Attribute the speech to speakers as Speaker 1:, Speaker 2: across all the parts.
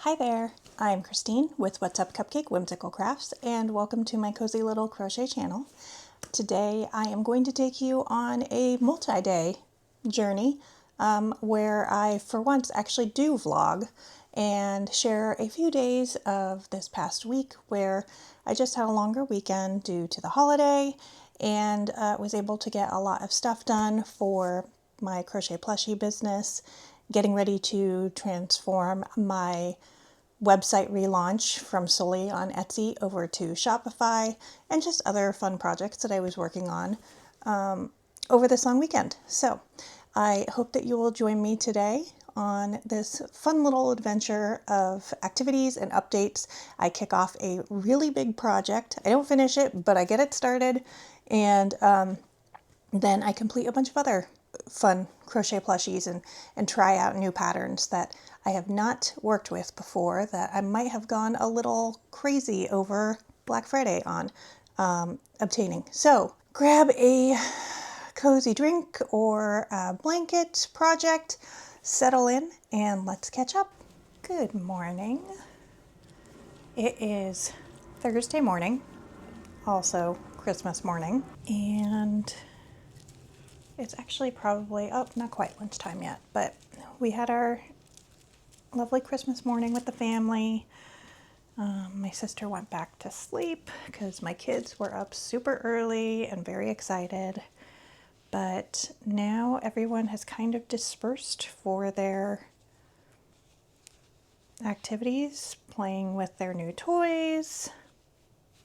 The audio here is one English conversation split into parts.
Speaker 1: Hi there, I'm Christine with What's Up Cupcake Whimsical Crafts, and welcome to my cozy little crochet channel. Today I am going to take you on a multi-day journey where I for once actually do vlog and share a few days of this past week where I just had a longer weekend due to the holiday and was able to get a lot of stuff done for my crochet plushie business, getting ready to transform my website relaunch from solely on Etsy over to Shopify, and just other fun projects that I was working on over this long weekend. So I hope that you will join me today on this fun little adventure of activities and updates. I kick off a really big project. I don't finish it, but I get it started, and then I complete a bunch of other fun crochet plushies and try out new patterns that I have not worked with before that I might have gone a little crazy over Black Friday on obtaining. So grab a cozy drink or a blanket project, settle in, and let's catch up. Good morning. It is Thursday morning, also Christmas morning, and it's actually probably, not quite lunchtime yet, but we had our lovely Christmas morning with the family. My sister went back to sleep because my kids were up super early and very excited. But now everyone has kind of dispersed for their activities, playing with their new toys.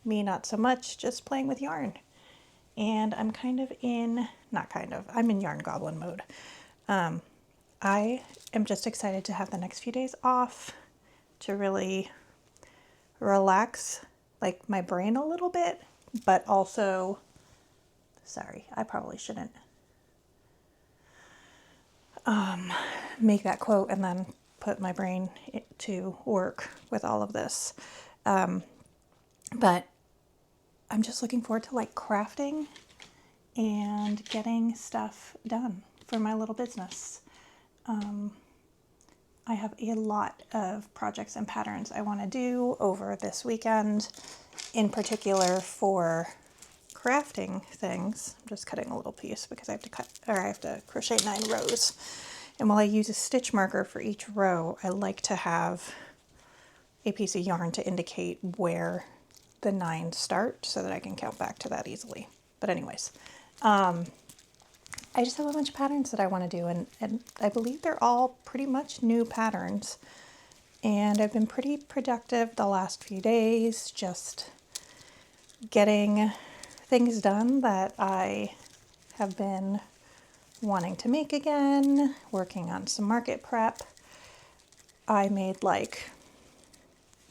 Speaker 1: Me, not so much, just playing with yarn. And I'm I'm in yarn goblin mode. I am just excited to have the next few days off to really relax, like, my brain a little bit, but also, sorry, I probably shouldn't make that quote and then put my brain to work with all of this. But I'm just looking forward to like crafting and getting stuff done for my little business. I have a lot of projects and patterns I want to do over this weekend, in particular for crafting things. I'm just cutting a little piece because I have to crochet 9 rows. And while I use a stitch marker for each row, I like to have a piece of yarn to indicate where the 9 start so that I can count back to that easily. But anyways, I just have a bunch of patterns that I want to do, and I believe they're all pretty much new patterns. And I've been pretty productive the last few days, just getting things done that I have been wanting to make again, working on some market prep. I made like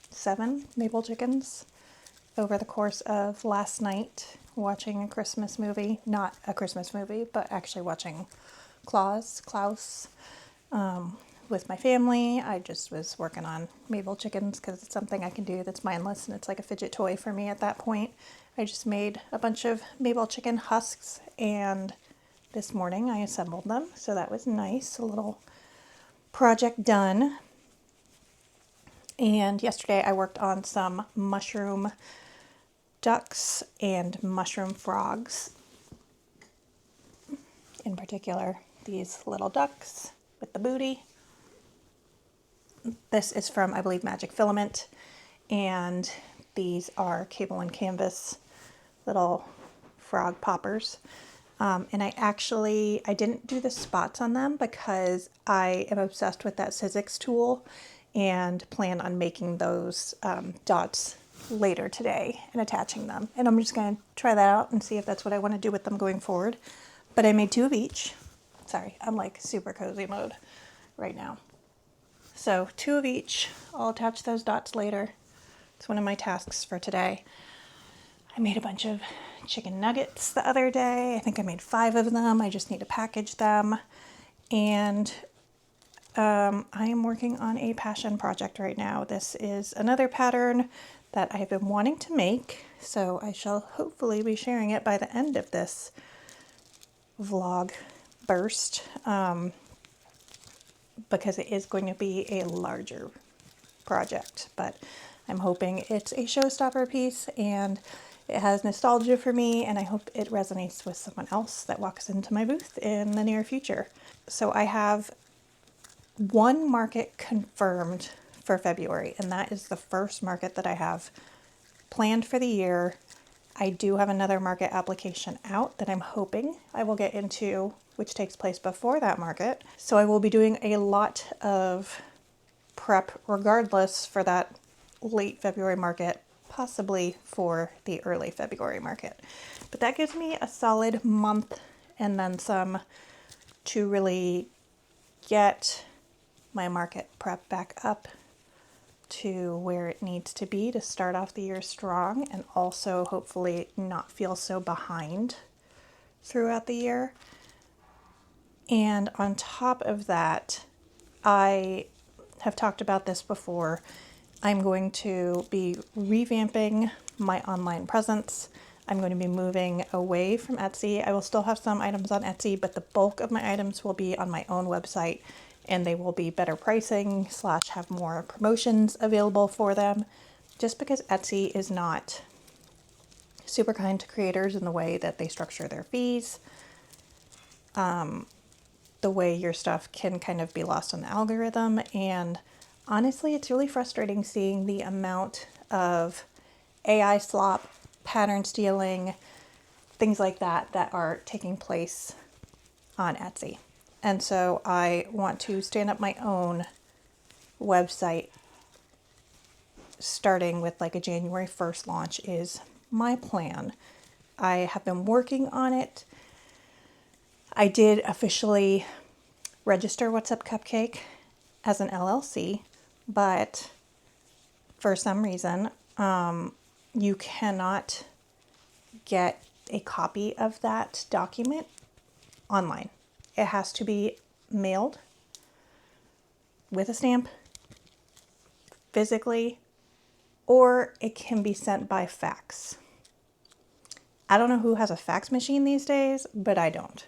Speaker 1: 7 maple chickens over the course of last night, watching a Christmas movie. Not a Christmas movie, but actually watching Klaus, with my family. I just was working on maple chickens because it's something I can do that's mindless, and it's like a fidget toy for me at that point. I just made a bunch of maple chicken husks, and this morning I assembled them, so that was nice. A little project done. And yesterday I worked on some mushroom ducks and mushroom frogs. In particular, these little ducks with the booty. This is from, I believe, Magic Filament, and these are cable and canvas little frog poppers. And I didn't do the spots on them because I am obsessed with that Sizzix tool and plan on making those dots later today and attaching them. And I'm just going to try that out and see if that's what I want to do with them going forward. But I made 2 of each. Sorry, I'm like super cozy mode right now. So 2 of each. I'll attach those dots later. It's one of my tasks for today. I made a bunch of chicken nuggets the other day. I think I made 5 of them. I just need to package them. And I am working on a passion project right now. This is another pattern that I have been wanting to make, so I shall hopefully be sharing it by the end of this vlog burst, because it is going to be a larger project, but I'm hoping it's a showstopper piece and it has nostalgia for me, and I hope it resonates with someone else that walks into my booth in the near future. So I have one market confirmed for February, and that is the first market that I have planned for the year. I do have another market application out that I'm hoping I will get into, which takes place before that market. So I will be doing a lot of prep regardless for that late February market, possibly for the early February market. But that gives me a solid month and then some to really get my market prep back up to where it needs to be to start off the year strong, and also hopefully not feel so behind throughout the year. And on top of that, I have talked about this before, I'm going to be revamping my online presence. I'm going to be moving away from Etsy. I will still have some items on Etsy, but the bulk of my items will be on my own website, and they will be better pricing / have more promotions available for them, just because Etsy is not super kind to creators in the way that they structure their fees. The way your stuff can kind of be lost in the algorithm, and honestly, it's really frustrating seeing the amount of AI slop, pattern stealing, things like that that are taking place on Etsy. And so I want to stand up my own website, starting with like a January 1st launch is my plan. I have been working on it. I did officially register What's Up Cupcake as an LLC, but for some reason, you cannot get a copy of that document online. It has to be mailed with a stamp physically, or it can be sent by fax. I don't know who has a fax machine these days, but I don't.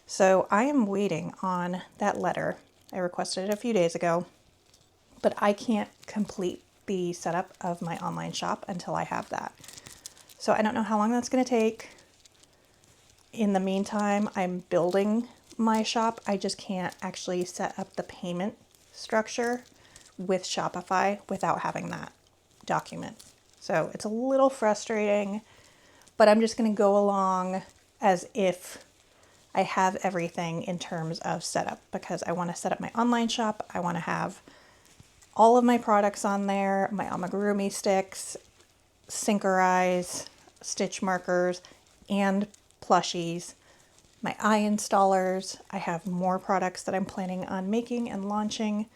Speaker 1: So I am waiting on that letter. I requested it a few days ago, but I can't complete the setup of my online shop until I have that. So I don't know how long that's going to take. In the meantime, I'm building my shop. I just can't actually set up the payment structure with Shopify without having that document. So it's a little frustrating, but I'm just going to go along as if I have everything in terms of setup, because I want to set up my online shop. I want to have all of my products on there, my amigurumi sticks, Syncorize, stitch markers, and plushies, my eye installers. I have more products that I'm planning on making and launching,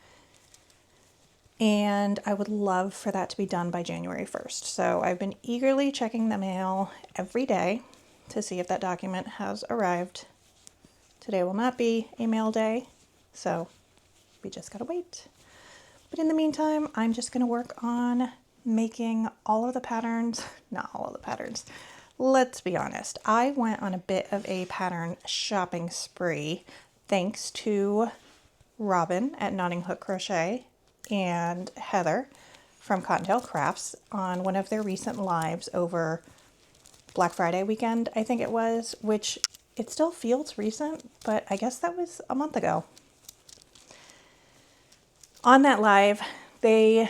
Speaker 1: and I would love for that to be done by January 1st. So I've been eagerly checking the mail every day to see if that document has arrived. Today will not be a mail day, so we just gotta wait. But in the meantime, I'm just gonna work on making all of the patterns, not all of the patterns. Let's be honest, I went on a bit of a pattern shopping spree thanks to Robin at Knotting Hook Crochet and Heather from Cottontail Crafts on one of their recent lives over Black Friday weekend, I think it was, which it still feels recent, but I guess that was a month ago. On that live, they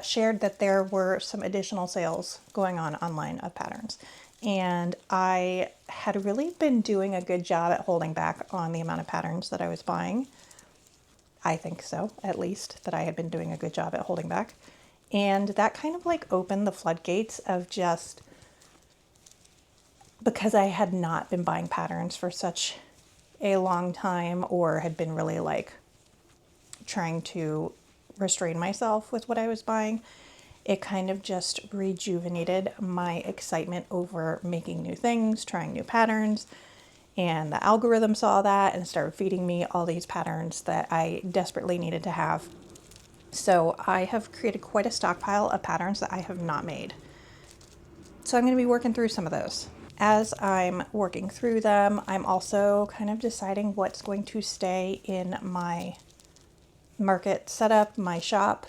Speaker 1: shared that there were some additional sales going on online of patterns. And I had really been doing a good job at holding back on the amount of patterns that I was buying. I think so, at least, that I had been doing a good job at holding back. And that kind of like opened the floodgates of just, because I had not been buying patterns for such a long time, or had been really like trying to restrain myself with what I was buying, it kind of just rejuvenated my excitement over making new things, trying new patterns. And the algorithm saw that and started feeding me all these patterns that I desperately needed to have. So I have created quite a stockpile of patterns that I have not made. So I'm going to be working through some of those. As I'm working through them, I'm also kind of deciding what's going to stay in my market setup, my shop,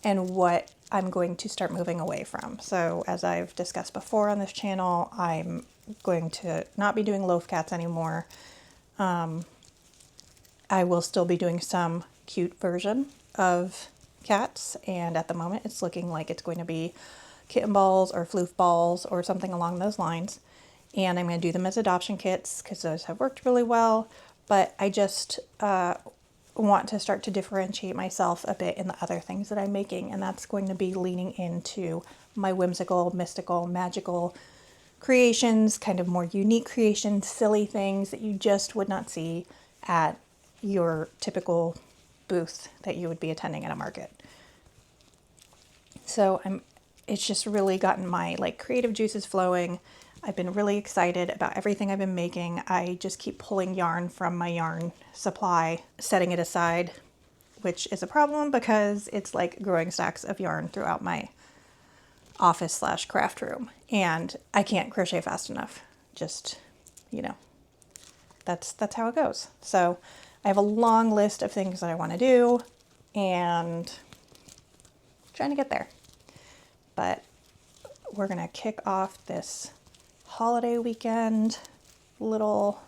Speaker 1: and what I'm going to start moving away from. So as I've discussed before on this channel, I'm going to not be doing loaf cats anymore. I will still be doing some cute version of cats, and at the moment it's looking like it's going to be kitten balls or floof balls or something along those lines. And I'm going to do them as adoption kits because those have worked really well, but I just want to start to differentiate myself a bit in the other things that I'm making, and that's going to be leaning into my whimsical, mystical, magical creations, kind of more unique creations, silly things that you just would not see at your typical booth that you would be attending at a market. So it's just really gotten my like creative juices flowing. I've been really excited about everything I've been making. I just keep pulling yarn from my yarn supply, setting it aside, which is a problem because it's like growing stacks of yarn throughout my office / craft room, and I can't crochet fast enough. Just, you know, that's how it goes. So I have a long list of things that I want to do and trying to get there. But we're going to kick off this holiday weekend little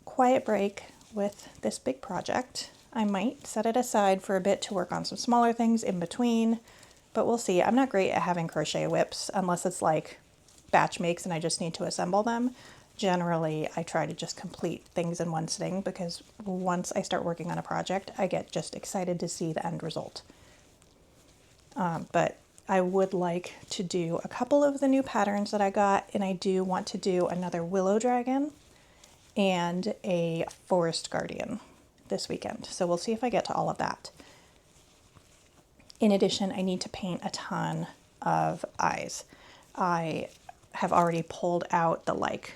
Speaker 1: quiet break with this big project. I might set it aside for a bit to work on some smaller things in between, but we'll see. I'm not great at having crochet whips unless it's like batch makes and I just need to assemble them. Generally, I try to just complete things in one sitting because once I start working on a project, I get just excited to see the end result. But I would like to do a couple of the new patterns that I got, and I do want to do another willow dragon and a forest guardian this weekend. So we'll see if I get to all of that. In addition, I need to paint a ton of eyes. I have already pulled out the like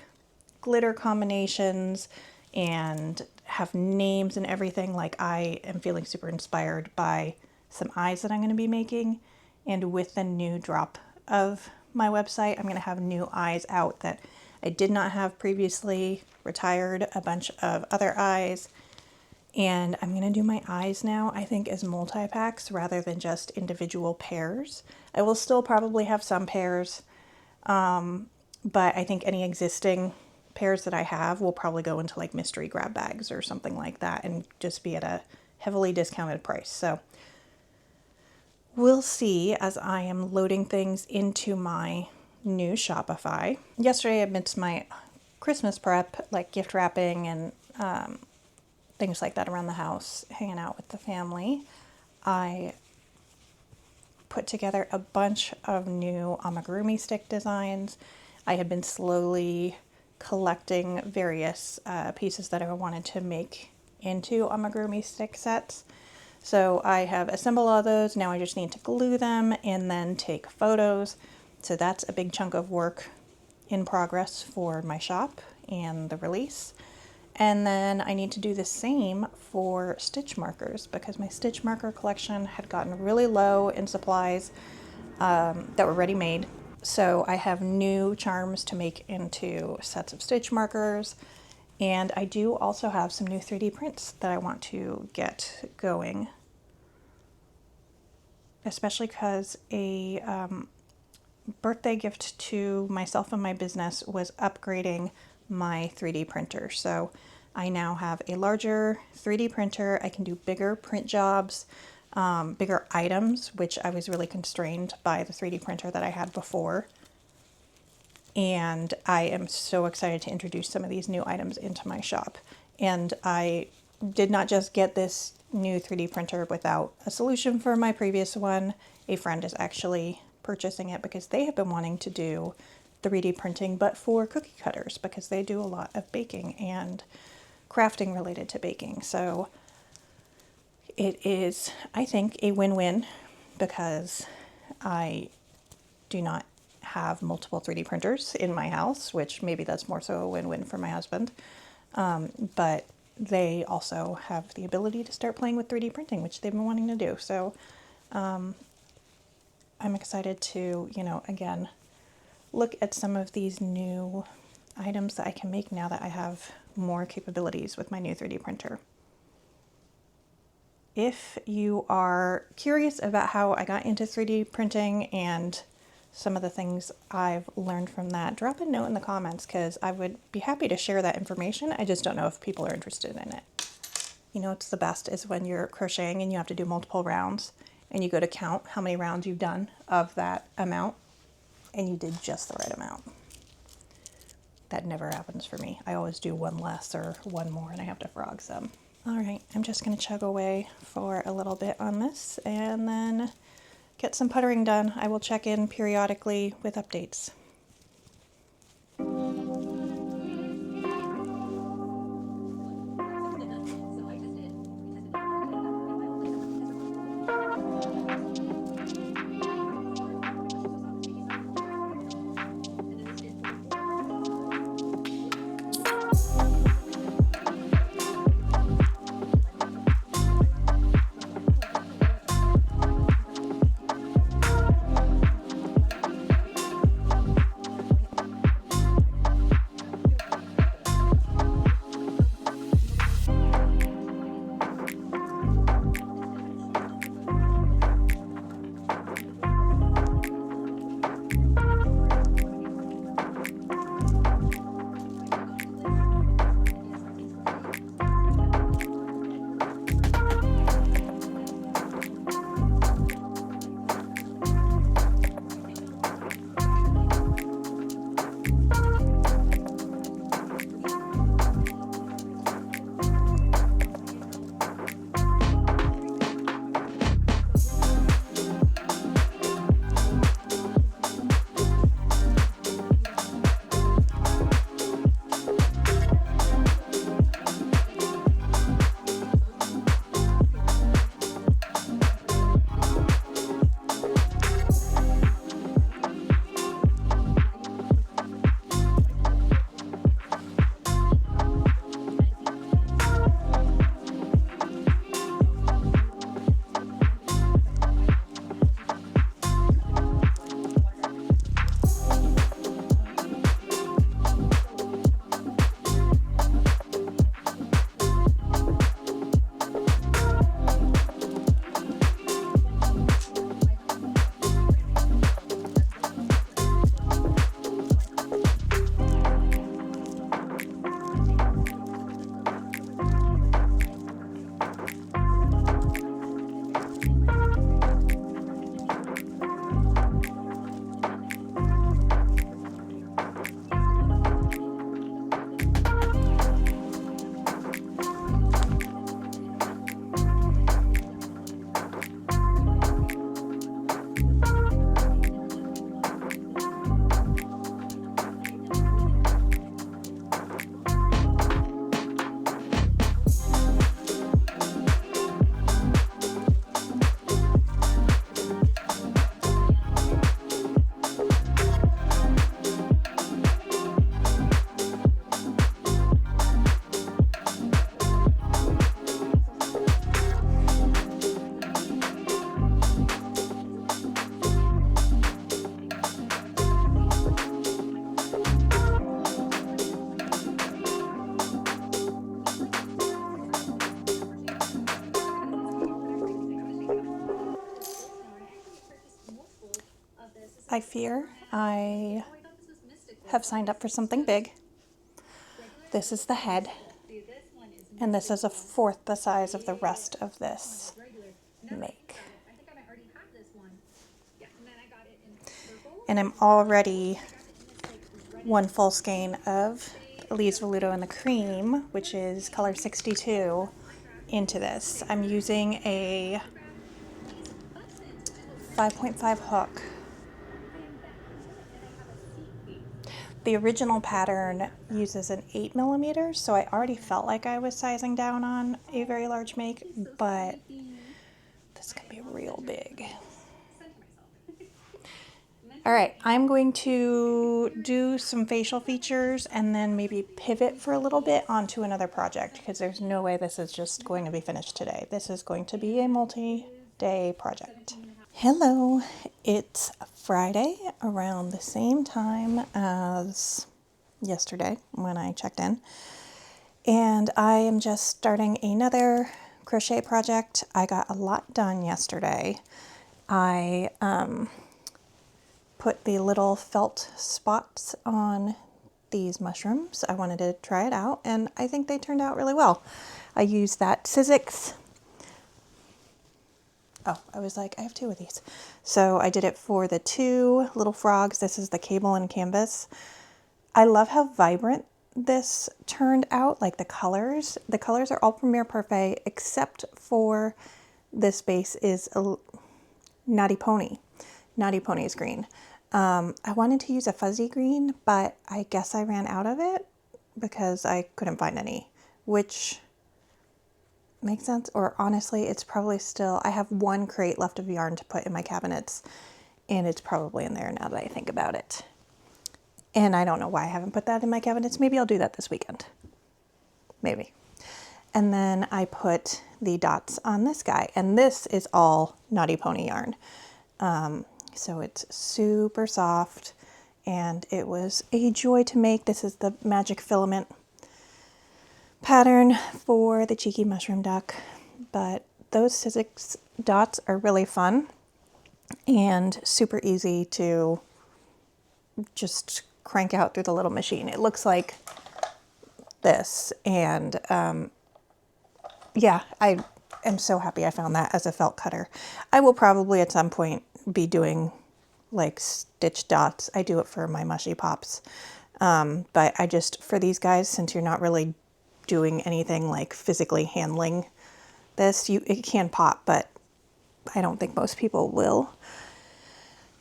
Speaker 1: glitter combinations and have names and everything. Like I am feeling super inspired by some eyes that I'm going to be making. And with the new drop of my website, I'm going to have new eyes out that I did not have previously, retired a bunch of other eyes. And I'm going to do my eyes now, I think, as multi-packs rather than just individual pairs. I will still probably have some pairs, but I think any existing pairs that I have will probably go into like mystery grab bags or something like that and just be at a heavily discounted price. So we'll see as I am loading things into my new Shopify. Yesterday, amidst my Christmas prep, like gift wrapping and things like that around the house, hanging out with the family, I put together a bunch of new amigurumi stick designs. I had been slowly collecting various pieces that I wanted to make into amigurumi stick sets. So I have assembled all those. Now I just need to glue them and then take photos. So that's a big chunk of work in progress for my shop and the release. And then I need to do the same for stitch markers because my stitch marker collection had gotten really low in supplies that were ready made. So I have new charms to make into sets of stitch markers. And I do also have some new 3D prints that I want to get going, especially because a birthday gift to myself and my business was upgrading my 3D printer. So I now have a larger 3D printer. I can do bigger print jobs, bigger items, which I was really constrained by the 3D printer that I had before. And I am so excited to introduce some of these new items into my shop. And I did not just get this new 3D printer without a solution for my previous one. A friend is actually purchasing it because they have been wanting to do 3D printing, but for cookie cutters, because they do a lot of baking and crafting related to baking. So it is, I think, a win-win because I do not have multiple 3D printers in my house, which maybe that's more so a win-win for my husband. But they also have the ability to start playing with 3D printing, which they've been wanting to do. So I'm excited to, again, look at some of these new items that I can make now that I have more capabilities with my new 3D printer. if you are curious about how I got into 3D printing and some of the things I've learned from that, drop a note in the comments because I would be happy to share that information. I just don't know if people are interested in it. You know, it's the best is when you're crocheting and you have to do multiple rounds and you go to count how many rounds you've done of that amount and you did just the right amount. That never happens for me. I always do one less or one more and I have to frog some. All right, I'm just going to chug away for a little bit on this and then get some puttering done. I will check in periodically with updates. I fear I have signed up for something big. This is the head, and this is a fourth the size of the rest of this make. And I'm already one full skein of Elise Voluto in the cream, which is color 62, into this. I'm using a 5.5 hook. The original pattern uses an 8mm, so I already felt like I was sizing down on a very large make, but this can be real big. All right, I'm going to do some facial features and then maybe pivot for a little bit onto another project because there's no way this is just going to be finished today. This is going to be a multi-day project. Hello, it's Friday around the same time as yesterday when I checked in, and I am just starting another crochet project. I got a lot done yesterday. I put the little felt spots on these mushrooms. I wanted to try it out, and I think they turned out really well. I used that Sizzix. Oh, I was like, I have 2 of these. So I did it for the 2 little frogs. This is the cable and canvas. I love how vibrant this turned out, like the colors. The colors are all Premier Parfait except for this base is a Naughty Pony. Naughty Pony's green. I wanted to use a fuzzy green, but I guess I ran out of it because I couldn't find any, which makes sense. Or honestly, it's probably still, I have 1 crate left of yarn to put in my cabinets, and it's probably in there now that I think about it. And I don't know why I haven't put that in my cabinets. Maybe I'll do that this weekend. Maybe. And then I put the dots on this guy, and this is all Naughty Pony yarn. So it's super soft, and it was a joy to make. This is the Magic Filament pattern for the Cheeky Mushroom Duck. But those Sizzix dots are really fun and super easy to just crank out through the little machine. It looks like this, and yeah, I am so happy I found that as a felt cutter. I will probably at some point be doing like stitch dots. I do it for my mushy pops, but I just, for these guys, since you're not really doing anything like physically handling this, it can pop, but I don't think most people will.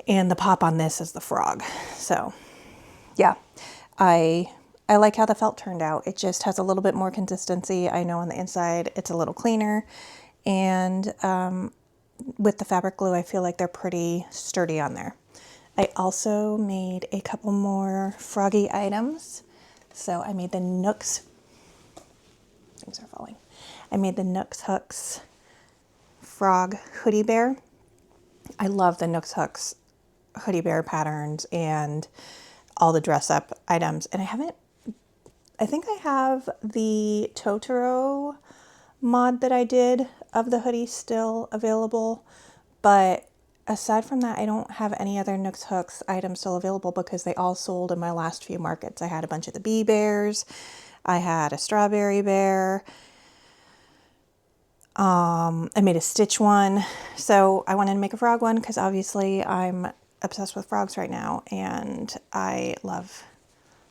Speaker 1: And the pop on this is the frog. So yeah, I like how the felt turned out. It just has a little bit more consistency. I know on the inside it's a little cleaner, and with the fabric glue, I feel like they're pretty sturdy on there. I also made a couple more froggy items. So I made the Nooks, things are falling. I made the Nooks Hooks frog hoodie bear. I love the Nooks Hooks hoodie bear patterns and all the dress up items. And I think I have the Totoro mod that I did of the hoodie still available, but aside from that, I don't have any other Nooks Hooks items still available because they all sold in my last few markets. I had a bunch of the bee bears, I had a strawberry bear, I made a stitch one, so I wanted to make a frog one because obviously I'm obsessed with frogs right now, and I love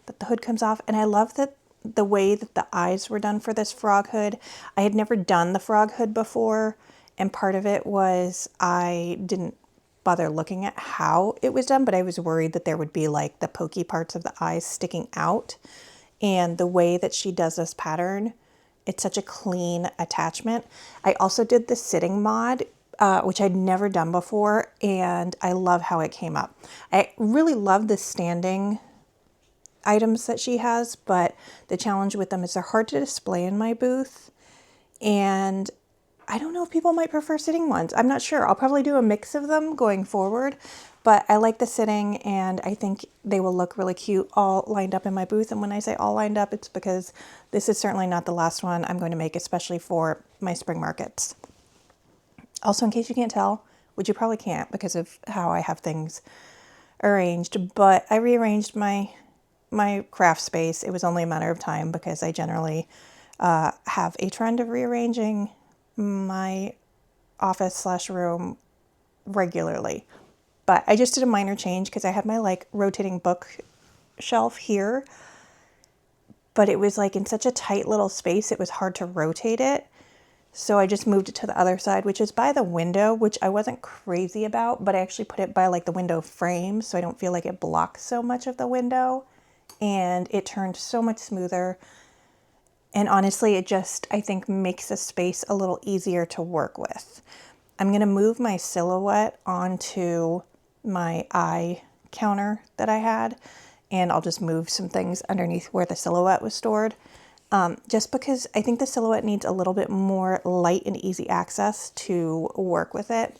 Speaker 1: that the hood comes off, and I love that the way that the eyes were done for this frog hood. I had never done the frog hood before, and part of it was I didn't bother looking at how it was done, but I was worried that there would be like the pokey parts of the eyes sticking out. And the way that she does this pattern, it's such a clean attachment. I also did the sitting mod, which I'd never done before, and I love how it came up. I really love the standing items that she has, but the challenge with them is they're hard to display in my booth, and I don't know if people might prefer sitting ones. I'm not sure. I'll probably do a mix of them going forward, but I like the sitting, and I think they will look really cute all lined up in my booth. And when I say all lined up, it's because this is certainly not the last one I'm going to make, especially for my spring markets. Also, in case you can't tell, which you probably can't because of how I have things arranged, but I rearranged my craft space. It was only a matter of time because I generally have a trend of rearranging my office/room regularly. But I just did a minor change because I had my like rotating bookshelf here, but it was like in such a tight little space, it was hard to rotate it. So I just moved it to the other side, which is by the window, which I wasn't crazy about, but I actually put it by like the window frame so I don't feel like it blocks so much of the window. And it turned so much smoother. And honestly, it just, I think, makes the space a little easier to work with. I'm going to move my silhouette onto my eye counter that I had, and I'll just move some things underneath where the silhouette was stored. Just because I think the silhouette needs a little bit more light and easy access to work with it.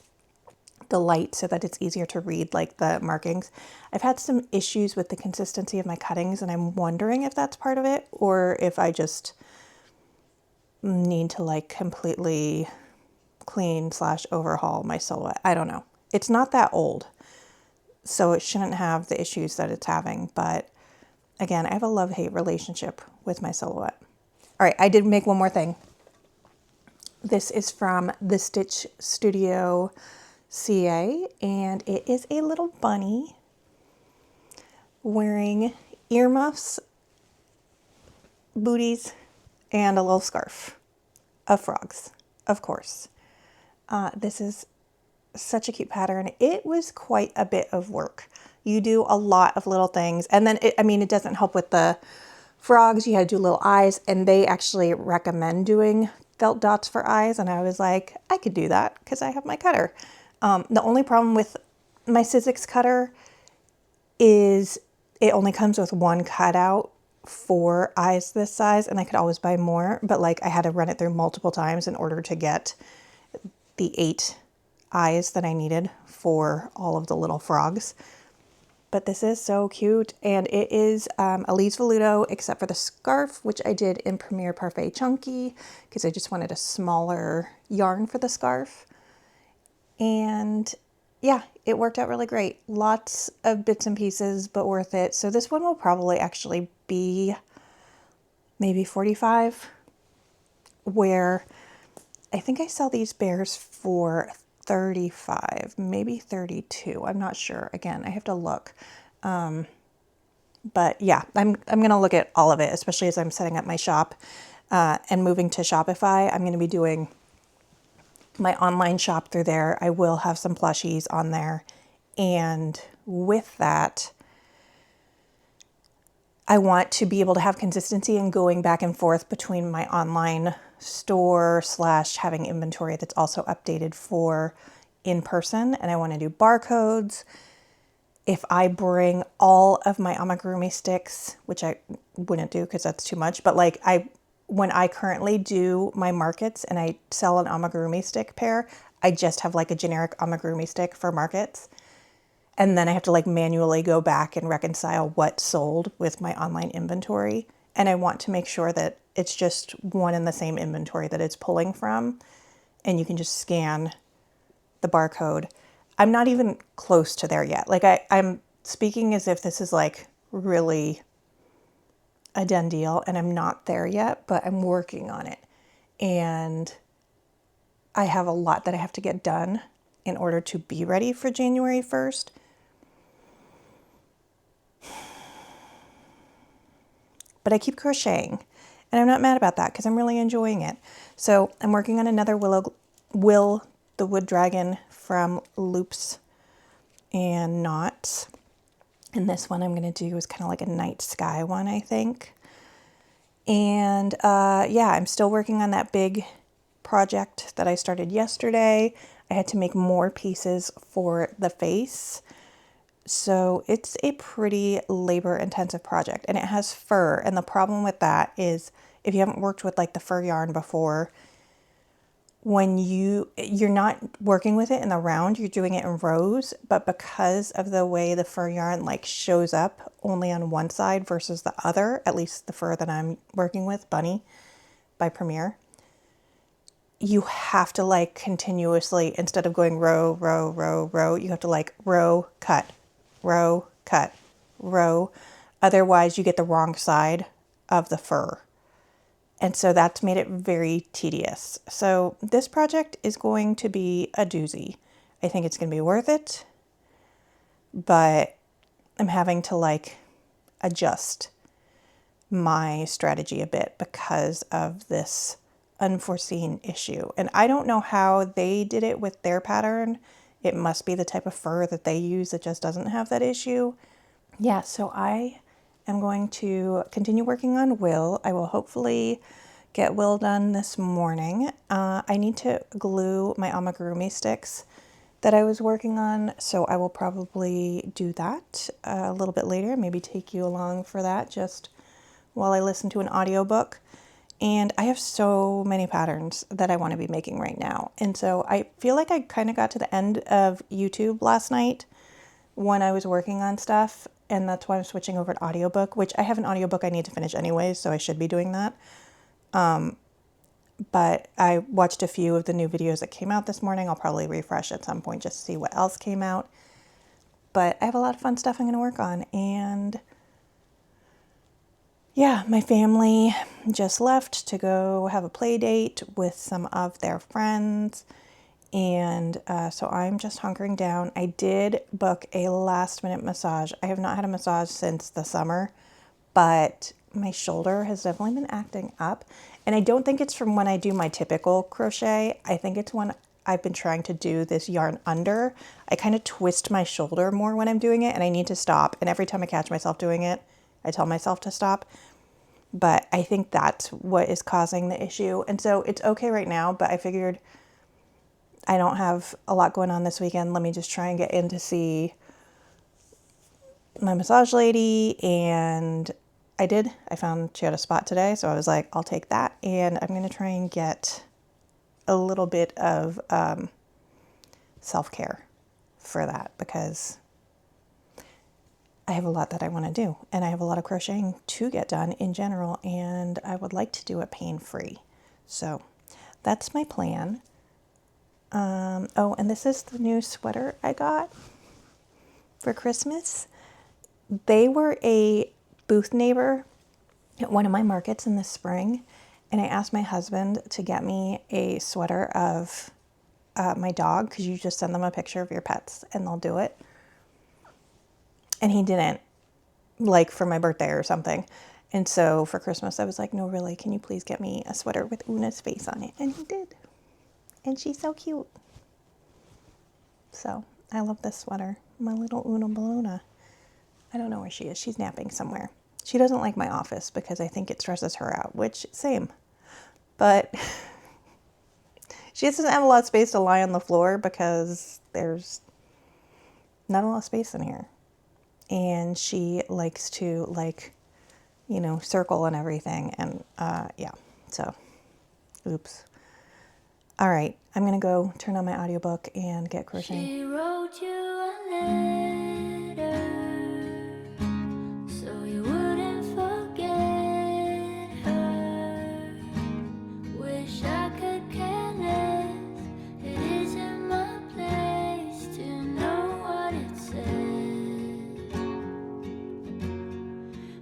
Speaker 1: The light so that it's easier to read like the markings. I've had some issues with the consistency of my cuttings, and I'm wondering if that's part of it or if I just need to like completely clean / overhaul my silhouette. I don't know. It's not that old, so it shouldn't have the issues that it's having. But again, I have a love-hate relationship with my silhouette. All right, I did make one more thing. This is from the Stitch Studio CA, and it is a little bunny wearing earmuffs, booties, and a little scarf of frogs, of course. This is such a cute pattern. It was quite a bit of work. You do a lot of little things, and then it doesn't help with the frogs. You had to do little eyes, and they actually recommend doing felt dots for eyes, and I was like, I could do that because I have my cutter. The only problem with my Sizzix cutter is it only comes with one cutout for eyes this size, and I could always buy more, but like I had to run it through multiple times in order to get the 8 eyes that I needed for all of the little frogs. But this is so cute, and it is Elise Veludo, except for the scarf, which I did in Premier Parfait Chunky because I just wanted a smaller yarn for the scarf. And yeah, it worked out really great. Lots of bits and pieces, but worth it. So this one will probably actually be maybe 45, where I think I sell these bears for 35, maybe 32. I'm not sure. Again, I have to look. But yeah, I'm going to look at all of it, especially as I'm setting up my shop and moving to Shopify. I'm going to be doing my online shop through there. I will have some plushies on there. And with that, I want to be able to have consistency in going back and forth between my online store / having inventory that's also updated for in person. And I want to do barcodes. If I bring all of my amigurumi sticks, which I wouldn't do because that's too much, but like when I currently do my markets and I sell an amigurumi stick pair, I just have like a generic amigurumi stick for markets. And then I have to like manually go back and reconcile what sold with my online inventory. And I want to make sure that it's just one and the same inventory that it's pulling from. And you can just scan the barcode. I'm not even close to there yet. Like I'm speaking as if this is like really a done deal, and I'm not there yet, but I'm working on it. And I have a lot that I have to get done in order to be ready for January 1st. But I keep crocheting, and I'm not mad about that because I'm really enjoying it. So I'm working on another Will the Wood Dragon from Loops and Knots. And this one I'm going to do is kind of like a night sky one, I think. And yeah, I'm still working on that big project that I started yesterday. I had to make more pieces for the face. So it's a pretty labor-intensive project, and it has fur. And the problem with that is if you haven't worked with like the fur yarn before, when you're not working with it in the round, you're doing it in rows, but because of the way the fur yarn like shows up only on one side versus the other, at least the fur that I'm working with, Bunny by Premier, you have to like continuously, instead of going row, row, row, row, you have to like row, cut, row, cut, row. Otherwise you get the wrong side of the fur. And so that's made it very tedious. So this project is going to be a doozy. I think it's going to be worth it, but I'm having to like adjust my strategy a bit because of this unforeseen issue. And I don't know how they did it with their pattern. It must be the type of fur that they use that just doesn't have that issue. Yeah, so I am going to continue working on Will. I will hopefully get Will done this morning. I need to glue my amigurumi sticks that I was working on, so I will probably do that a little bit later, maybe take you along for that just while I listen to an audiobook. And I have so many patterns that I want to be making right now. And so I feel like I kind of got to the end of YouTube last night when I was working on stuff. And that's why I'm switching over to audiobook, which I have an audiobook I need to finish anyway, so I should be doing that. but I watched a few of the new videos that came out this morning. I'll probably refresh at some point just to see what else came out. But I have a lot of fun stuff I'm going to work on. And yeah, my family just left to go have a play date with some of their friends. And so I'm just hunkering down. I did book a last minute massage. I have not had a massage since the summer, but my shoulder has definitely been acting up. And I don't think it's from when I do my typical crochet. I think it's when I've been trying to do this yarn under. I kind of twist my shoulder more when I'm doing it, and I need to stop. And every time I catch myself doing it, I tell myself to stop. But I think that's what is causing the issue. And so it's okay right now, but I figured I don't have a lot going on this weekend. Let me just try and get in to see my massage lady. And I did. I found she had a spot today, so I was like, I'll take that. And I'm going to try and get a little bit of self-care for that, because I have a lot that I want to do, and I have a lot of crocheting to get done in general, and I would like to do it pain-free. So that's my plan. Oh, and this is the new sweater I got for Christmas. They were a booth neighbor at one of my markets in the spring, and I asked my husband to get me a sweater of my dog, because you just send them a picture of your pets and they'll do it. And he didn't, like for my birthday or something. And so for Christmas, I was like, no, really, can you please get me a sweater with Una's face on it? And he did. And she's so cute. So I love this sweater. My little Una Baluna. I don't know where she is. She's napping somewhere. She doesn't like my office because I think it stresses her out, which, same. But she just doesn't have a lot of space to lie on the floor because there's not a lot of space in here. And she likes to, like, you know, circle and everything. And yeah, so oops. All right, I'm gonna go turn on my audiobook and get crocheting.
Speaker 2: She wrote you a letter so you wouldn't forget her. Wish I could care less. It isn't my place to know what it says.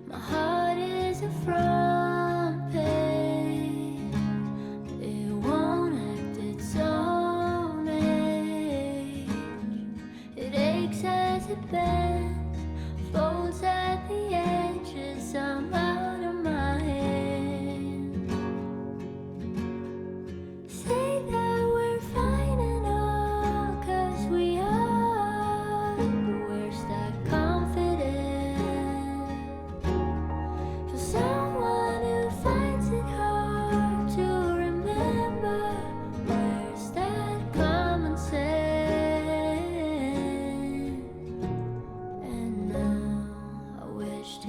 Speaker 2: My heart is a front page. It won't act its own age. It aches as it bends, folds at the edges. I'm out of my head. Say that we're fine and all, 'cause we are. Where's that confidence? For someone who finds it hard to remember, where's that common sense? And now I wish to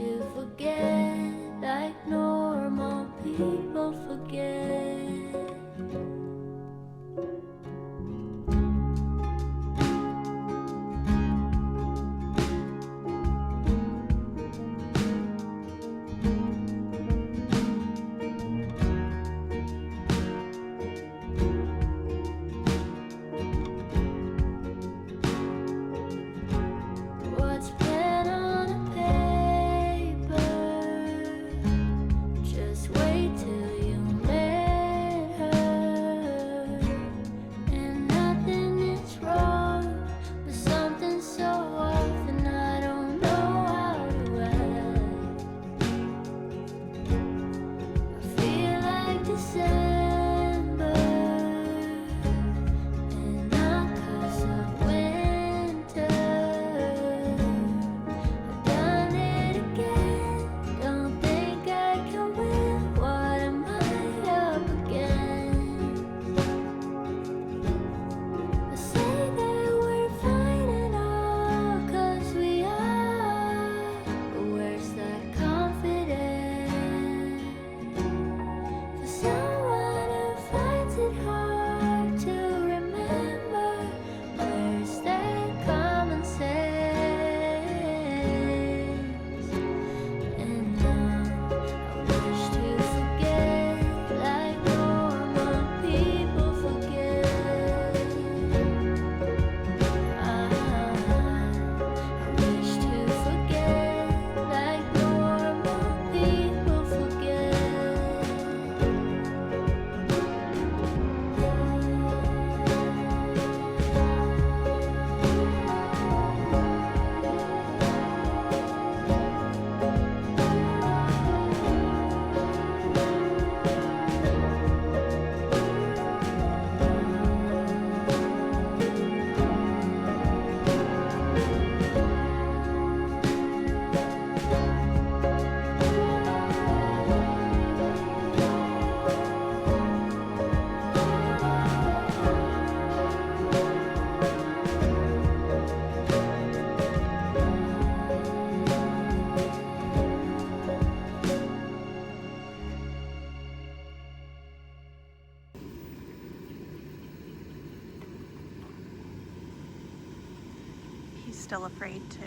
Speaker 1: he's still afraid to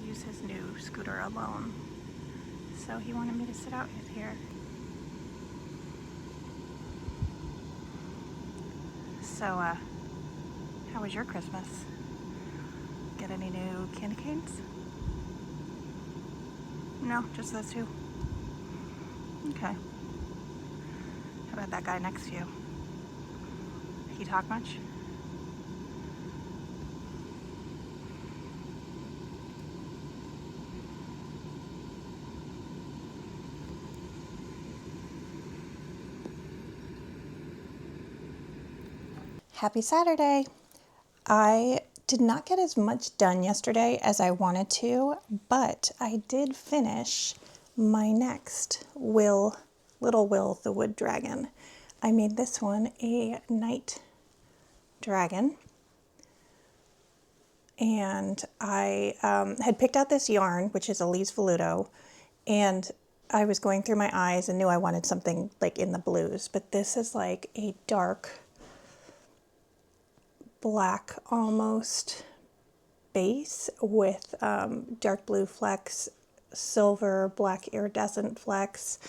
Speaker 1: use his new scooter alone. So he wanted me to sit out here. So, how was your Christmas? Get any new candy canes? No, just those two. Okay. How about that guy next to you? He talk much? Happy Saturday! I did not get as much done yesterday as I wanted to, but I did finish my next Little Will the Wood Dragon. I made this one a night dragon, and I had picked out this yarn, which is Elise Veludo, and I was going through my eyes and knew I wanted something like in the blues, but this is like a dark black almost base with dark blue flecks, silver, black iridescent flecks,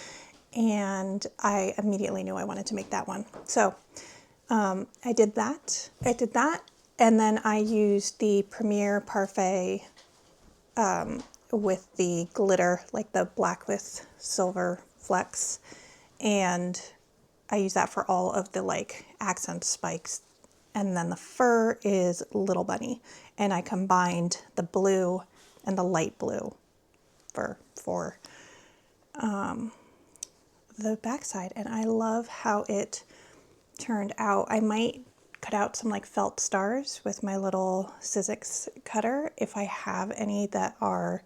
Speaker 1: and I immediately knew I wanted to make that one. So I did that, and then I used the Premier Parfait with the glitter, like the black with silver flecks, and I use that for all of the like accent spikes. And then the fur is Little Bunny, and I combined the blue and the light blue fur for the backside, and I love how it turned out. I might cut out some like felt stars with my little Sizzix cutter if I have any that are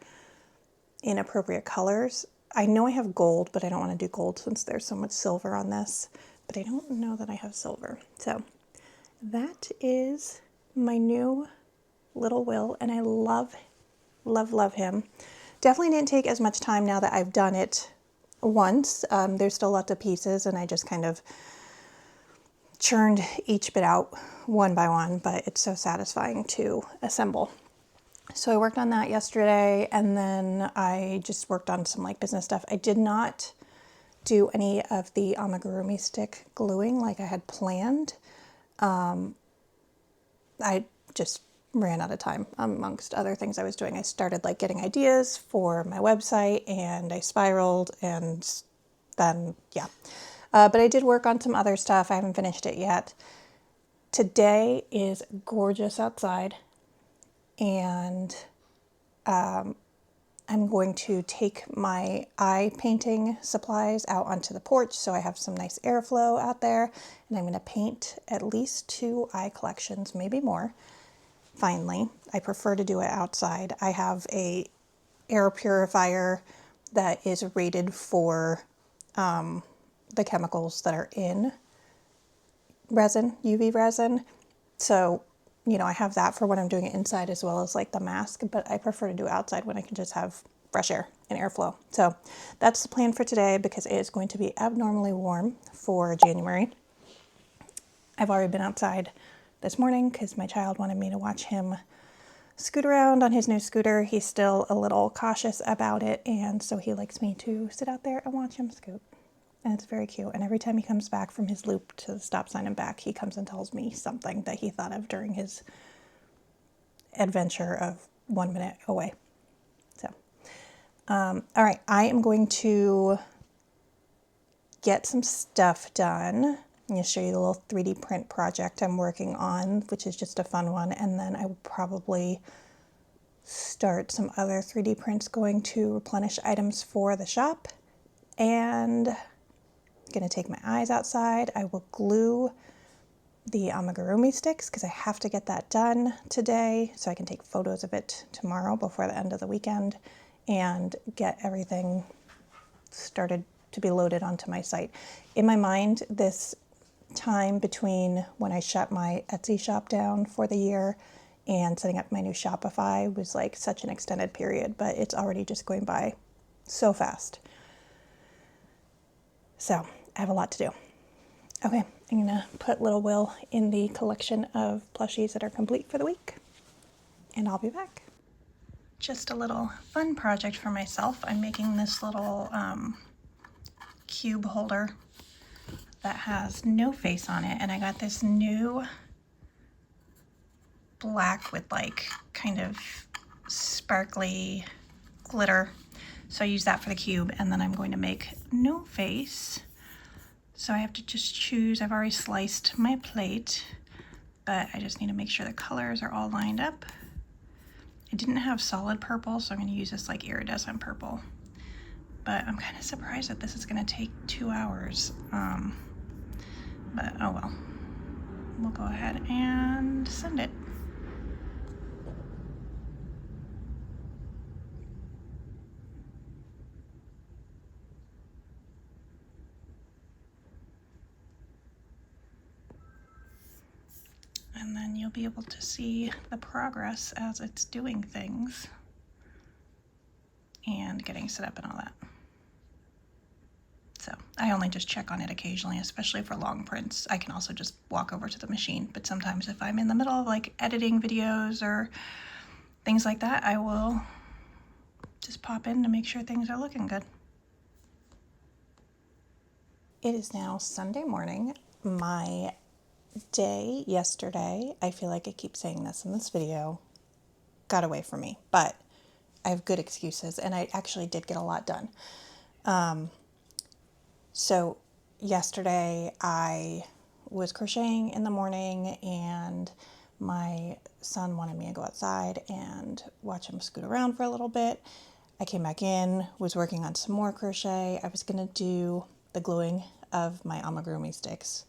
Speaker 1: inappropriate colors. I know I have gold, but I don't want to do gold since there's so much silver on this, but I don't know that I have silver. So that is my new Little Will, and I love, love, love him. Definitely didn't take as much time now that I've done it once. There's still lots of pieces, and I just kind of churned each bit out one by one, but it's so satisfying to assemble. So I worked on that yesterday, and then I just worked on some like business stuff. I did not do any of the amigurumi stick gluing like I had planned. I just ran out of time amongst other things I was doing. I started like getting ideas for my website, and I spiraled, and then yeah. But I did work on some other stuff. I haven't finished it yet. Today is gorgeous outside, and I'm going to take my eye painting supplies out onto the porch so I have some nice airflow out there, and I'm going to paint at least 2 eye collections, maybe more. Finally, I prefer to do it outside. I have a air purifier that is rated for the chemicals that are in resin, UV resin. So, you know, I have that for when I'm doing it inside as well as like the mask, but I prefer to do it outside when I can just have fresh air and airflow. So that's the plan for today, because it is going to be abnormally warm for January. I've already been outside this morning because my child wanted me to watch him scoot around on his new scooter. He's still a little cautious about it, and so he likes me to sit out there and watch him scoot. And it's very cute. And every time he comes back from his loop to the stop sign and back, he comes and tells me something that he thought of during his adventure of 1 minute away. So, all right, I am going to get some stuff done. I'm going to show you the little 3D print project I'm working on, which is just a fun one. And then I will probably start some other 3D prints going to replenish items for the shop. And I'm going to take my eyes outside. I will glue the amigurumi sticks because I have to get that done today so I can take photos of it tomorrow before the end of the weekend and get everything started to be loaded onto my site. In my mind, this time between when I shut my Etsy shop down for the year and setting up my new Shopify was like such an extended period, but it's already just going by so fast. So I have a lot to do. Okay, I'm gonna put Little Will in the collection of plushies that are complete for the week, and I'll be back. just a little fun project for myself. I'm making this little cube holder that has no face on it, and I got this new black with like kind of sparkly glitter, so I use that for the cube, and then I'm going to make no face. So I have to just choose. I've already sliced my plate, but I just need to make sure the colors are all lined up. I didn't have solid purple, so I'm going to use this like iridescent purple. But I'm kind of surprised that this is going to take 2 hours. But oh well. We'll go ahead and send it. And then you'll be able to see the progress as it's doing things and getting set up and all that. So I only just check on it occasionally, especially for long prints. I can also just walk over to the machine, but sometimes if I'm in the middle of like editing videos or things like that, I will just pop in to make sure things are looking good. It is now Sunday morning. My day yesterday, I feel like I keep saying this in this video, got away from me, but I have good excuses, and I actually did get a lot done. So yesterday I was crocheting in the morning, and my son wanted me to go outside and watch him scoot around for a little bit. I came back in, was working on some more crochet. I was going to do the gluing of my amigurumi sticks,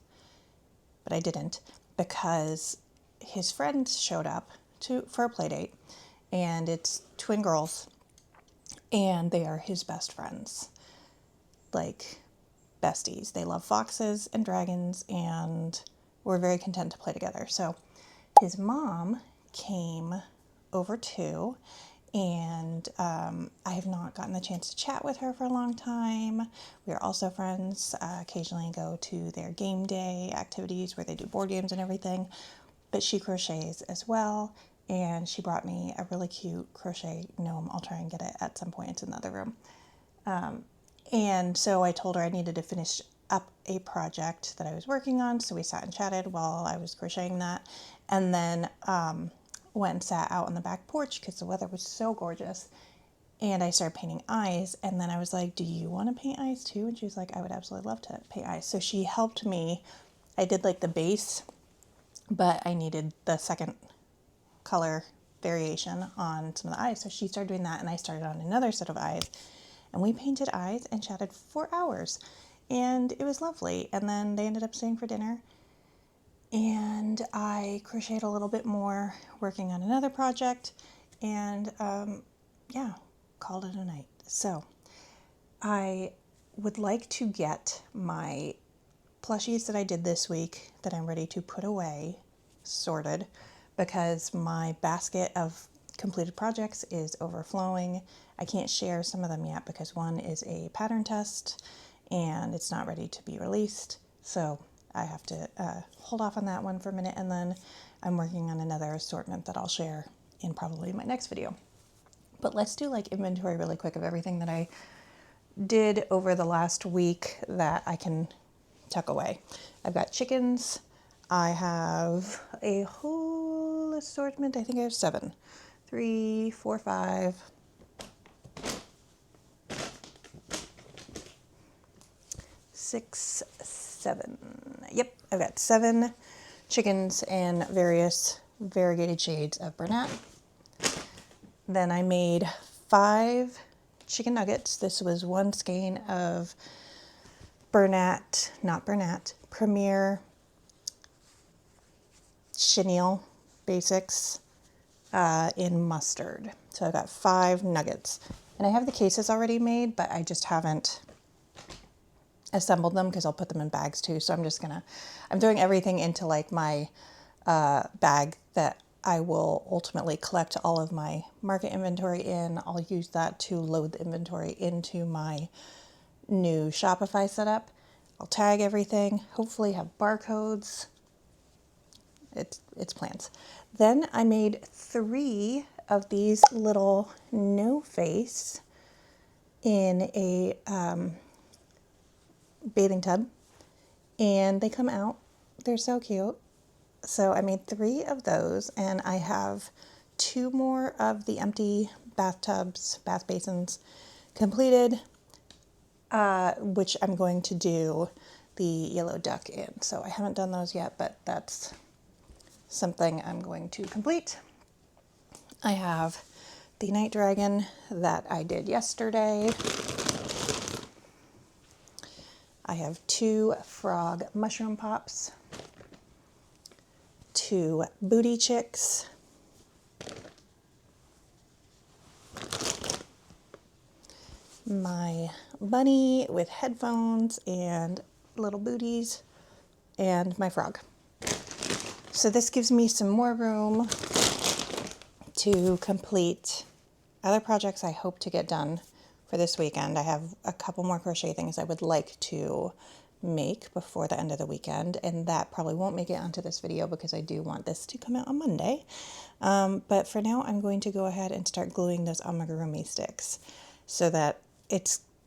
Speaker 1: but I didn't because his friends showed up for a play date, and it's twin girls, and they are his best friends, like besties. They love foxes and dragons, and we're very content to play together. So his mom came over too, and I have not gotten the chance to chat with her for a long time. We are also friends, occasionally go to their game day activities where they do board games and everything, but she crochets as well, and she brought me a really cute crochet gnome. I'll try and get it at some point. It's in the other room. And so I told her I needed to finish up a project that I was working on, so we sat and chatted while I was crocheting that, and then went and sat out on the back porch because the weather was so gorgeous, and I started painting eyes. And then I was like, do you want to paint eyes too? And she was like, I would absolutely love to paint eyes. So she helped me. I did like the base, but I needed the second color variation on some of the eyes, so she started doing that, and I started on another set of eyes, and we painted eyes and chatted for hours, and it was lovely. And then they ended up staying for dinner, and I crocheted a little bit more working on another project, and yeah, called it a night. So I would like to get my plushies that I did this week that I'm ready to put away sorted, because my basket of completed projects is overflowing. I can't share some of them yet because one is a pattern test and it's not ready to be released. So I have to hold off on that one for a minute, and then I'm working on another assortment that I'll share in probably my next video. But let's do like inventory really quick of everything that I did over the last week that I can tuck away. I've got chickens. I have a whole assortment. I think I have 7. 3, 4, 5. 6, 7. Yep, I've got 7 chickens and various variegated shades of Bernat. Then I made 5 chicken nuggets. This was 1 skein of Premier chenille basics in mustard. So I got 5 nuggets, and I have the cases already made, but I just haven't assembled them because I'll put them in bags too. So I'm throwing everything into like my bag that I will ultimately collect all of my market inventory in. I'll use that to load the inventory into my new Shopify setup. I'll tag everything, hopefully have barcodes. It's plans. Then I made 3 of these little no face in a bathing tub, and they come out. They're so cute. So I made 3 of those, and I have 2 more of the empty bathtubs, bath basins completed, which I'm going to do the yellow duck in. So I haven't done those yet, but that's something I'm going to complete. I have the night dragon that I did yesterday. I have 2 frog mushroom pops, 2 booty chicks, my bunny with headphones and little booties, and my frog. So this gives me some more room to complete other projects I hope to get done for this weekend. I have a couple more crochet things I would like to make before the end of the weekend, and that probably won't make it onto this video because I do want this to come out on Monday. But for now, I'm going to go ahead and start gluing those amigurumi sticks so that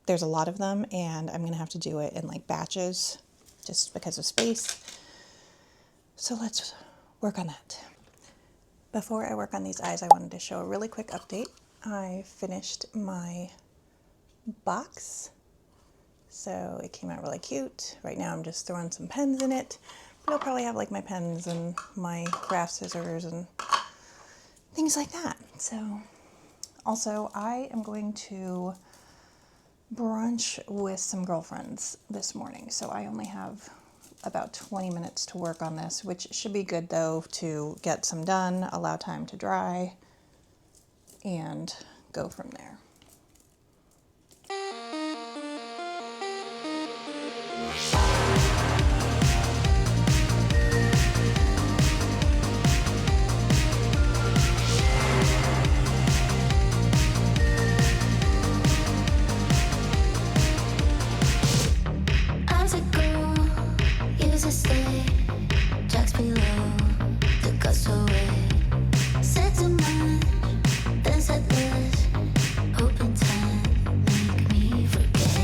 Speaker 1: there's a lot of them, and I'm going to have to do it in like batches just because of space. So let's work on that. Before I work on these eyes, I wanted to show a really quick update. I finished my box, so it came out really cute. Right now I'm just throwing some pens in it, but I'll probably have like my pens and my craft scissors and things like that. So also I am going to brunch with some girlfriends this morning, so I only have about 20 minutes to work on this, which should be good though to get some done, allow time to dry, and go from there.
Speaker 2: As I go, use a stay, jacks below, the guts away. Said too much, then said less, hoping time make me forget.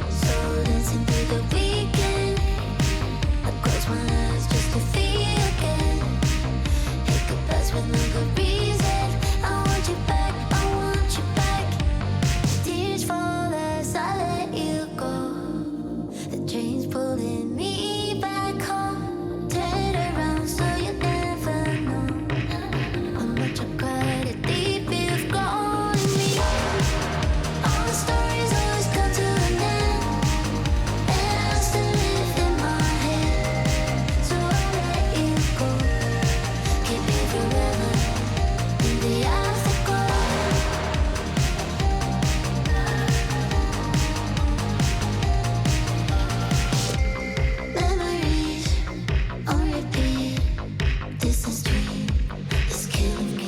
Speaker 2: So dancing through the weekend, I close my eyes just to feel again. Hit goodbyes with no good reason. I want you back, I want you back. Tears fall as I let you go. The chains pulling me back home. Turn around so you never know how much I cried at deep you've grown in me. All the stories always come to an end, and I still live in my head. So I let you go. Keep me forever in the afterglow. Memories on repeat. Distant stream is killing me.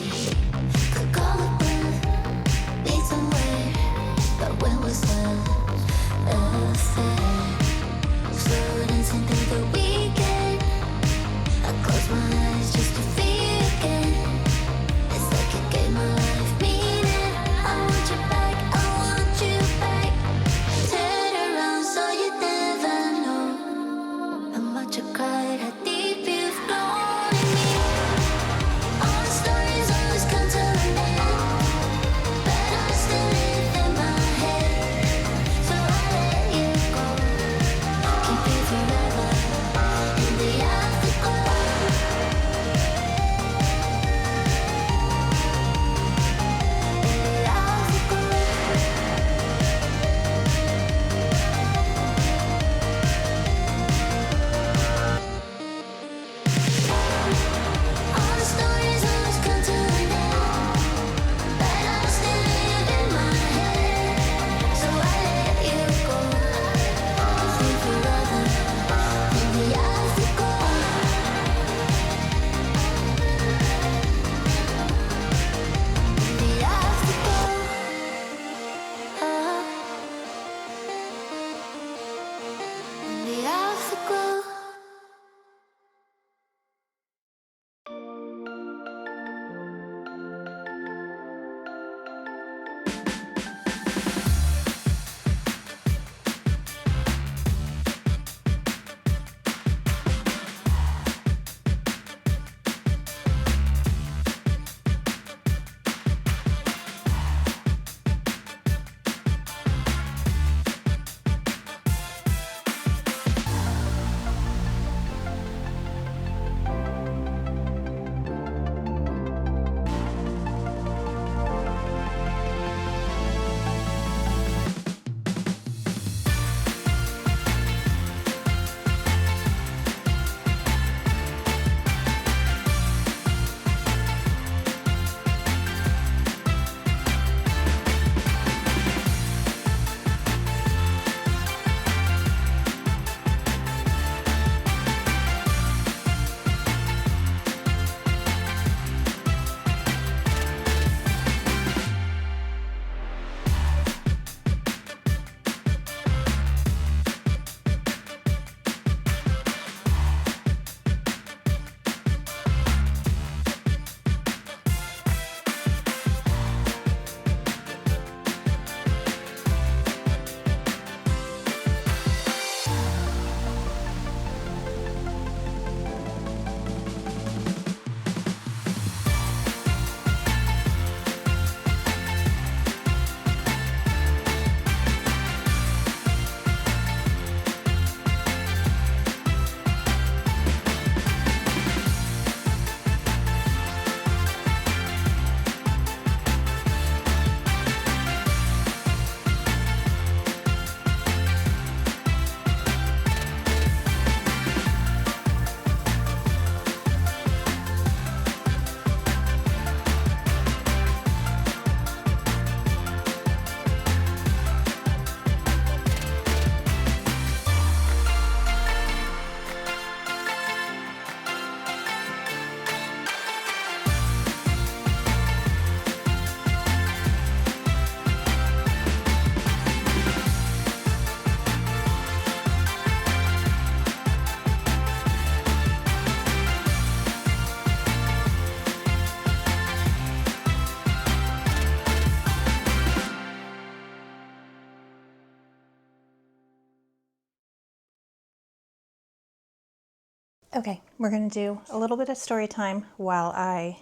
Speaker 1: Okay, we're going to do a little bit of story time while I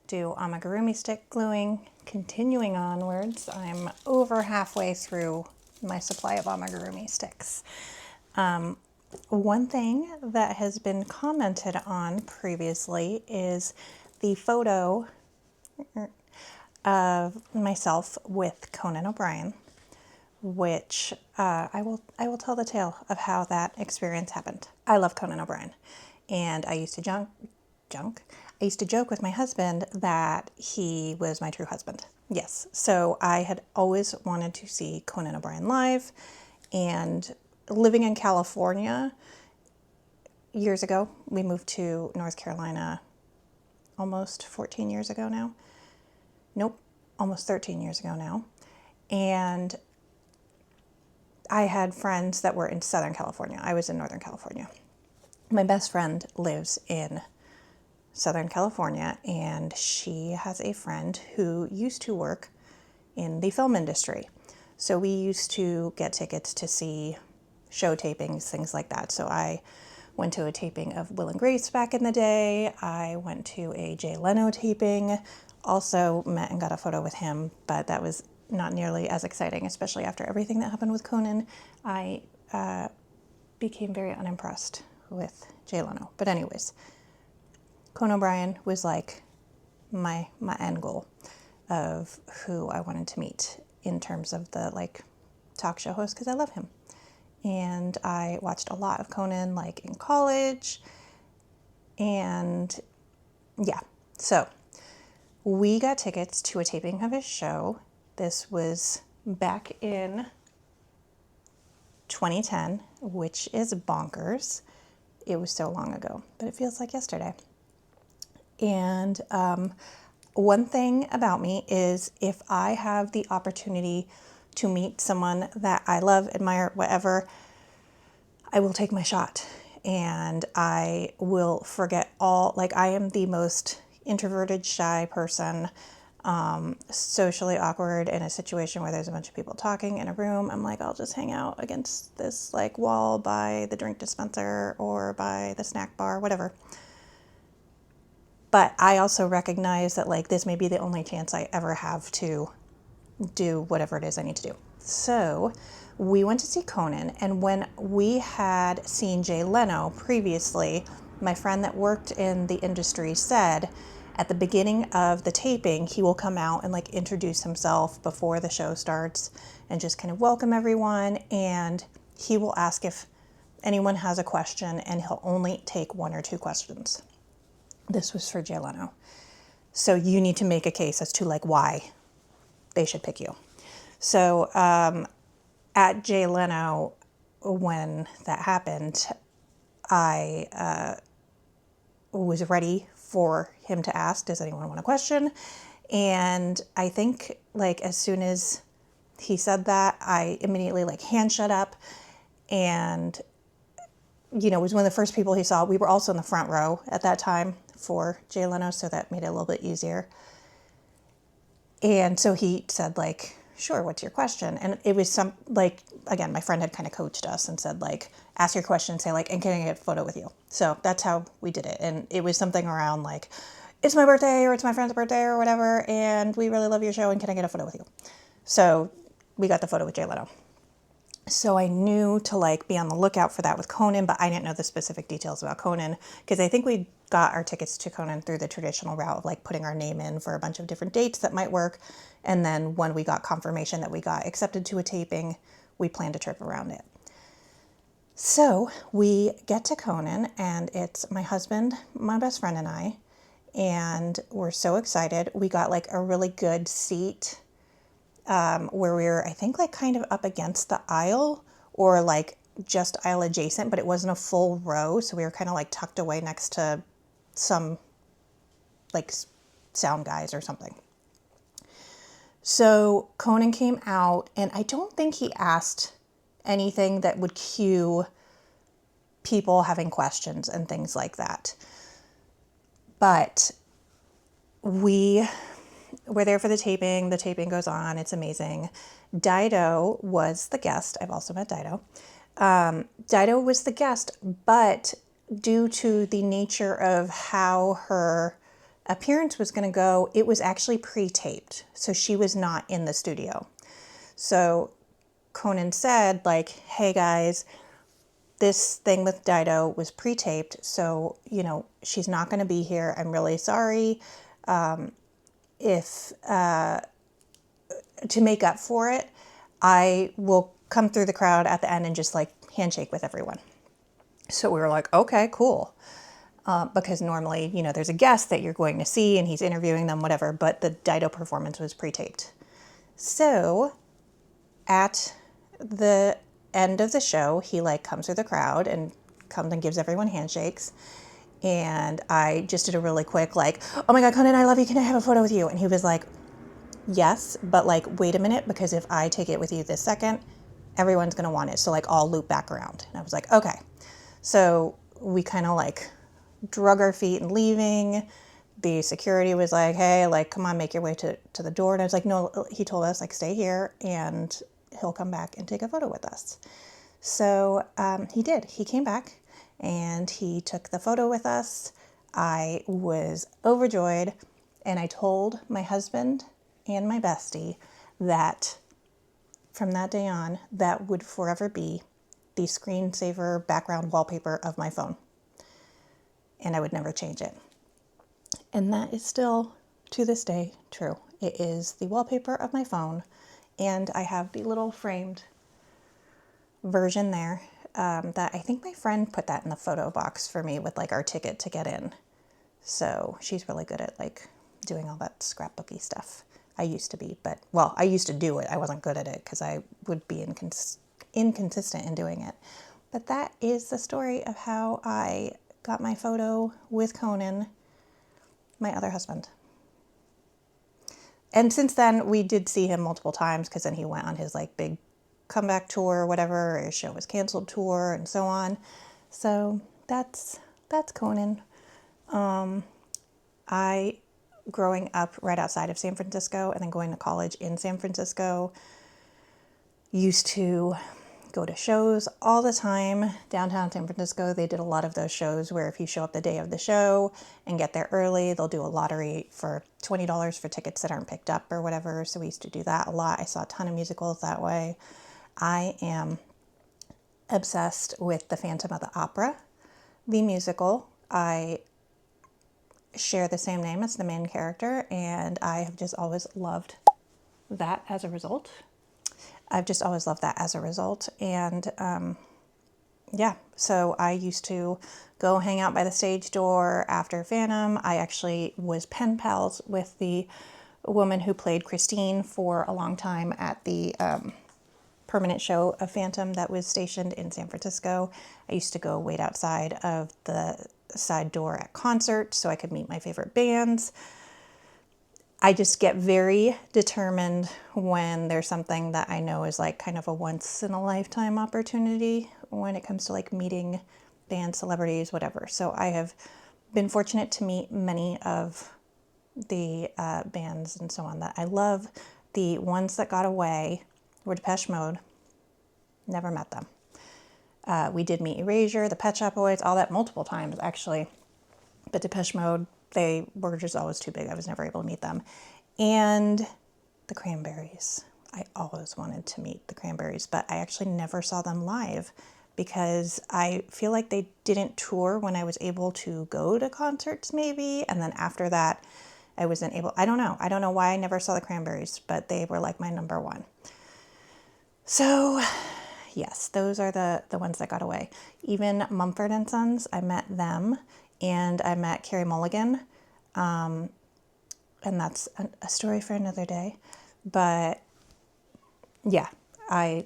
Speaker 1: do amigurumi stick gluing. Continuing onwards, I'm over halfway through my supply of amigurumi sticks. One thing that has been commented on previously is the photo of myself with Conan O'Brien, which I will tell the tale of how that experience happened. I love Conan O'Brien, and I used to I used to joke with my husband that he was my true husband. Yes, so I had always wanted to see Conan O'Brien live, and living in California years ago, we moved to North Carolina almost 14 years ago now. Nope, almost 13 years ago now. And I had friends that were in Southern California. I was in Northern California. My best friend lives in Southern California, and she has a friend who used to work in the film industry. So we used to get tickets to see show tapings, things like that. So I went to a taping of Will and Grace back in the day. I went to a Jay Leno taping, also met and got a photo with him, but that was not nearly as exciting, especially after everything that happened with Conan. I became very unimpressed with Jay Leno. But anyways, Conan O'Brien was like my end goal of who I wanted to meet in terms of the like talk show host, because I love him. And I watched a lot of Conan like in college. And yeah, so we got tickets to a taping of his show. This was back in 2010, which is bonkers. It was so long ago, but it feels like yesterday. And one thing about me is if I have the opportunity to meet someone that I love, admire, whatever, I will take my shot, and I will forget all, like I am the most introverted, shy person, socially awkward in a situation where there's a bunch of people talking in a room. I'm like, I'll just hang out against this like wall by the drink dispenser or by the snack bar, whatever. But I also recognize that like this may be the only chance I ever have to do whatever it is I need to do. So we went to see Conan, and when we had seen Jay Leno previously, my friend that worked in the industry said at the beginning of the taping, he will come out and like introduce himself before the show starts and just kind of welcome everyone. And he will ask if anyone has a question, and he'll only take 1 or 2 questions. This was for Jay Leno. So you need to make a case as to like why they should pick you. So at Jay Leno, when that happened, I was ready for him to ask, does anyone want a question? And I think like as soon as he said that, I immediately like hand shut up, and you know, was one of the first people he saw. We were also in the front row at that time for Jay Leno, so that made it a little bit easier. And so he said like, sure, what's your question? And it was some, like, again, my friend had kind of coached us and said like, ask your question, say like, and can I get a photo with you? So that's how we did it. And it was something around like, it's my birthday or it's my friend's birthday or whatever, and we really love your show, and can I get a photo with you? So we got the photo with Jay Leno. So I knew to like be on the lookout for that with Conan, but I didn't know the specific details about Conan, because I think we got our tickets to Conan through the traditional route of like putting our name in for a bunch of different dates that might work. And then when we got confirmation that we got accepted to a taping, we planned a trip around it. So we get to Conan, and it's my husband, my best friend, and I, and we're so excited. We got like a really good seat where we were, I think, like kind of up against the aisle, or like just aisle adjacent, but it wasn't a full row. So we were kind of like tucked away next to some like sound guys or something. So Conan came out, and I don't think he asked anything that would cue people having questions and things like that. But we were there for the taping. The taping goes on. It's amazing. Dido was the guest. I've also met Dido. Dido was the guest, but due to the nature of how her appearance was going to go, it was actually pre-taped. So she was not in the studio. So Conan said, like, hey guys, this thing with Dido was pre-taped, so, you know, she's not going to be here. I'm really sorry. If to make up for it, I will come through the crowd at the end and just like handshake with everyone. So we were like, okay, cool. Because normally, you know, there's a guest that you're going to see and he's interviewing them, whatever, but the Dido performance was pre-taped. So at the end of the show, he like comes through the crowd and comes and gives everyone handshakes. And I just did a really quick, like, oh my God, Conan, I love you. Can I have a photo with you? And he was like, yes, but like, wait a minute, because if I take it with you this second, everyone's going to want it. So like, I'll loop back around. And I was like, okay. So we kind of like drug our feet and leaving. The security was like, hey, like, come on, make your way to the door. And I was like, no, he told us, like, stay here and he'll come back and take a photo with us. So he did. He came back and he took the photo with us. I was overjoyed, and I told my husband and my bestie that from that day on, that would forever be the screensaver background wallpaper of my phone. And I would never change it. And that is still, to this day, true. It is the wallpaper of my phone, and I have the little framed version there that I think my friend put that in the photo box for me with like our ticket to get in. So she's really good at like doing all that scrapbooky stuff. I used to be, but well, I used to do it. I wasn't good at it because I would be inconsistent in doing it. But that is the story of how I got my photo with Conan, my other husband. And since then, we did see him multiple times because then he went on his like big comeback tour or whatever, or his show was canceled tour and so on. So that's Conan. I, growing up right outside of San Francisco and then going to college in San Francisco, used to go to shows all the time. Downtown San Francisco, they did a lot of those shows where if you show up the day of the show and get there early, they'll do a lottery for $20 for tickets that aren't picked up or whatever. So we used to do that a lot. I saw a ton of musicals that way. I am obsessed with the Phantom of the Opera, the musical. I share the same name as the main character, and I have just always loved that as a result. And yeah, so I used to go hang out by the stage door after Phantom. I actually was pen pals with the woman who played Christine for a long time at the permanent show of Phantom that was stationed in San Francisco. I used to go wait outside of the side door at concerts so I could meet my favorite bands. I just get very determined when there's something that I know is like kind of a once in a lifetime opportunity when it comes to like meeting band celebrities, whatever. So I have been fortunate to meet many of the bands and so on that I love. The ones that got away were Depeche Mode. Never met them. We did meet Erasure, the Pet Shop Boys, all that multiple times actually. But Depeche Mode, they were just always too big. I was never able to meet them. And the Cranberries. I always wanted to meet the Cranberries, but I actually never saw them live because I feel like they didn't tour when I was able to go to concerts maybe. And then after that, I wasn't able, I don't know why I never saw the Cranberries, but they were like my number one. So yes, those are the ones that got away. Even Mumford and Sons, I met them. And I met Carey Mulligan, and that's a story for another day. But yeah, I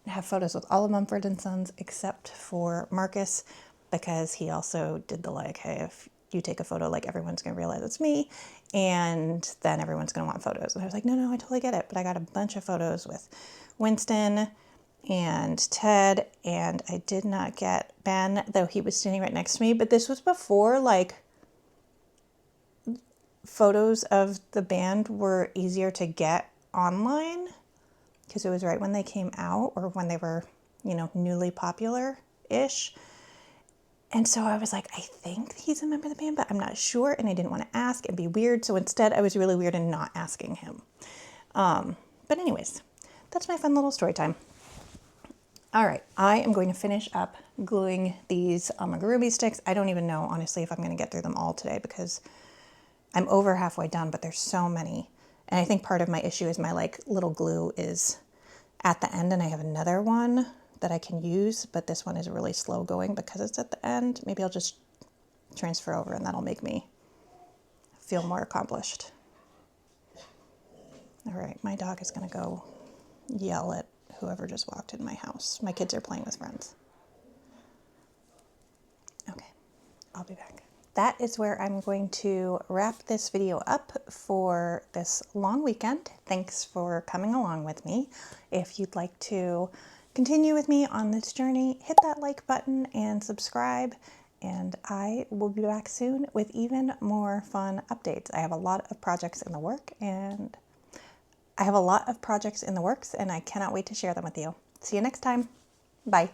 Speaker 1: have photos with all of Mumford and Sons except for Marcus, because he also did the like, hey, if you take a photo, like everyone's gonna realize it's me, and then everyone's gonna want photos. And I was like, no, I totally get it. But I got a bunch of photos with Winston and Ted, and I did not get Ben, though he was standing right next to me. But this was before like photos of the band were easier to get online, because it was right when they came out or when they were, you know, newly popular-ish. And so I was like, I think he's a member of the band, but I'm not sure. And I didn't want to ask and be weird. So instead I was really weird in not asking him. But anyways, that's my fun little story time. All right, I am going to finish up gluing these amigurumi sticks. I don't even know, honestly, if I'm going to get through them all today because I'm over halfway done, but there's so many. And I think part of my issue is my like little glue is at the end and I have another one that I can use, but this one is really slow going because it's at the end. Maybe I'll just transfer over and that'll make me feel more accomplished. All right, my dog is gonna go yell at whoever just walked in my house. My kids are playing with friends. Okay, I'll be back. That is where I'm going to wrap this video up for this long weekend. Thanks for coming along with me. If you'd like to continue with me on this journey, hit that like button and subscribe, and I will be back soon with even more fun updates. I have a lot of projects in the works, and I cannot wait to share them with you. See you next time. Bye.